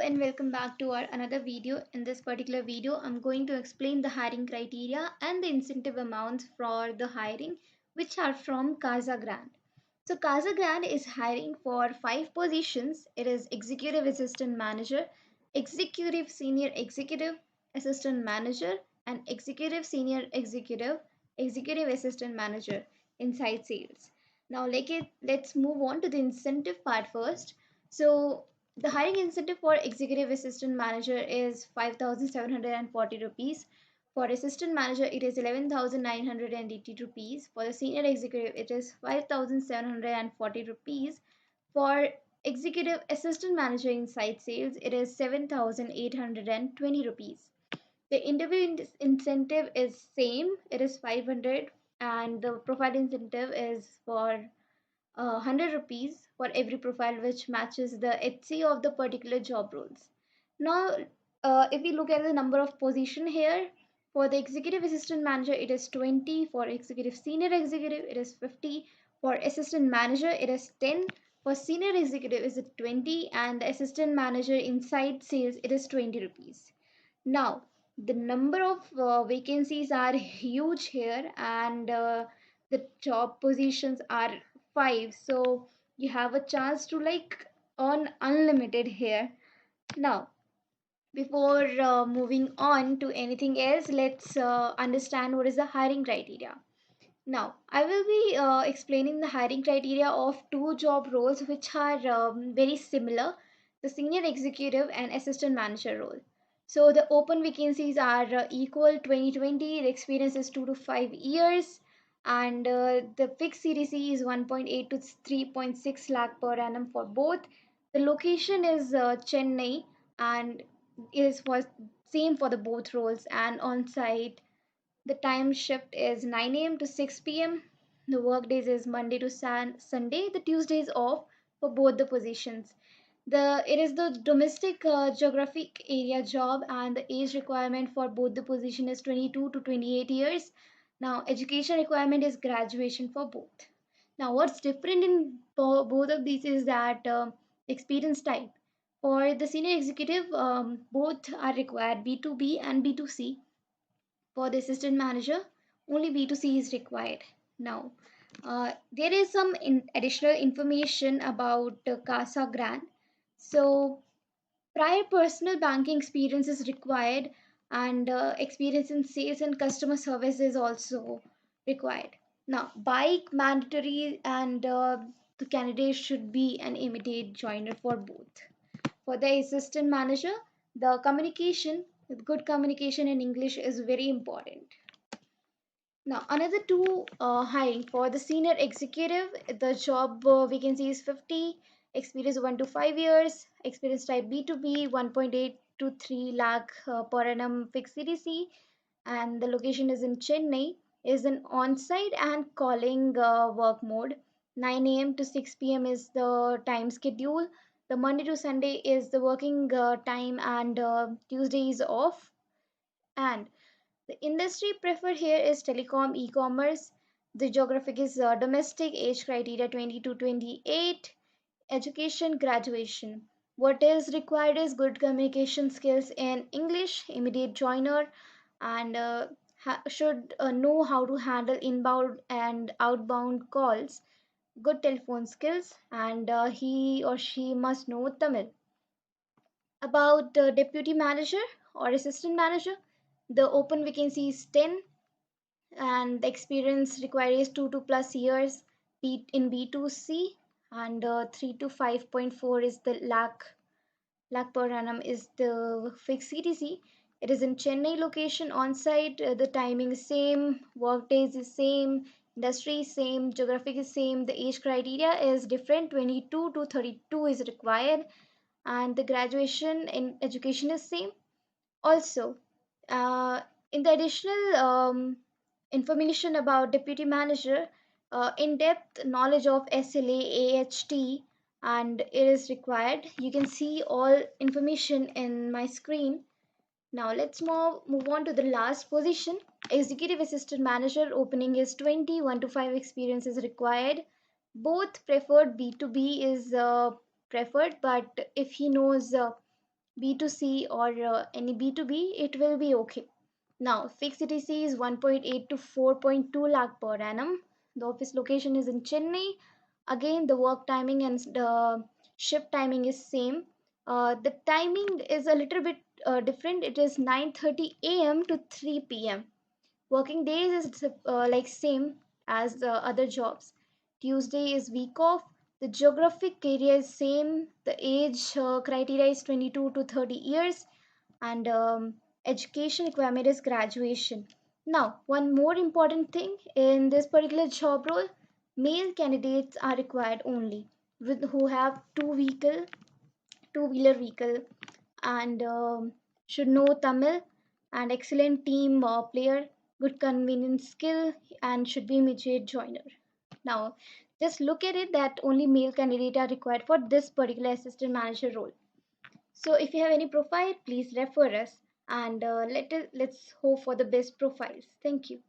and welcome back to our another video. In this particular video, I'm going to explain the hiring criteria and the incentive amounts for the hiring which are from Casagrand. So Casagrand is hiring for 5 positions. It is executive assistant manager, executive senior executive assistant manager and executive senior executive assistant manager inside sales. Now let's move on to the incentive part first. So the hiring incentive for executive assistant manager is 5,740 rupees. For assistant manager, it is 11,980 rupees. For the senior executive, it is 5,740 rupees. For executive assistant manager inside sales, it is 7,820 rupees. The interview incentive is same. It is 500, and the profile incentive is for 100 rupees for every profile which matches the HC of the particular job roles. Now, if we look at the number of position here, for the executive assistant manager, it is 20. For executive senior executive, it is 50. For assistant manager, it is 10. For senior executive, is it 20, and the assistant manager inside sales, it is 20 rupees. Now, the number of vacancies are huge here, and the job positions are 5. So you have a chance to like earn unlimited here. Now, before moving on to anything else, let's understand what is the hiring criteria. Now, I will be explaining the hiring criteria of two job roles which are very similar, the senior executive and assistant manager role. So the open vacancies are equal 2020, the experience is 2 to 5 years, and the fixed CTC is 1.8 to 3.6 lakh per annum for both. The location is Chennai, and is for same for the both roles, and on site the time shift is 9 a.m. to 6 p.m. The work days is Monday to Sunday. The Tuesday is off for both the positions. It is the domestic geographic area job, and the age requirement for both the position is 22 to 28 years. Now education requirement is graduation for both. Now what's different in both of these is that experience type. For the senior executive, both are required, B2B and B2C. For the assistant manager, only B2C is required. Now, there is some additional information about Casa Grant. So, prior personal banking experience is required, and experience in sales and customer service is also required. Now, bike mandatory, and the candidate should be an immediate joiner for both. For the assistant manager, the communication, good communication in English is very important. Now, another two hiring for the senior executive, the job vacancy is 50, experience 1 to 5 years, experience type B2B, 1.8 to 3 lakh per annum fixed CTC, and the location is in Chennai, is an on-site and calling work mode. 9 a.m. to 6 p.m. is the time schedule. The Monday to Sunday is the working time, and Tuesday is off. And the industry preferred here is telecom, e-commerce. The geographic is domestic, age criteria 20 to 28, education, graduation. What is required is good communication skills in English, immediate joiner, and should know how to handle inbound and outbound calls, good telephone skills, and he or she must know Tamil. About the deputy manager or assistant manager, the open vacancy is 10, and the experience required is 2 to plus years in B2C, and 3 to 5.4 is the lakh per annum is the fixed CTC. It is in Chennai location on site. The timing is same, work days is same, industry is same, geographic is same. The age criteria is different. 22 to 32 is required, and the graduation in education is same. Also, uh, in the additional information about deputy manager, in-depth knowledge of SLA, AHT, and it is required. You can see all information in my screen. Now let's move on to the last position. Executive assistant manager opening is 20, 1 to 5 experience is required. Both preferred, B2B is preferred, but if he knows B2C or any B2B, it will be okay. Now, fixed CTC is 1.8 to 4.2 lakh per annum. The office location is in Chennai. Again, the work timing and the shift timing is same. The timing is a little bit different. It is 9:30 a.m. to 3 p.m. Working days is like same as the other jobs. Tuesday is week off. The geographic area is same. The age criteria is 22 to 30 years, and education requirement is graduation. Now, one more important thing in this particular job role, male candidates are required only with who have two-wheeler vehicle, and should know Tamil, and excellent team player, good convenience skill, and should be immediate joiner. Now, just look at it that only male candidates are required for this particular assistant manager role. So if you have any profile, please refer us, and let's hope for the best profiles. Thank you.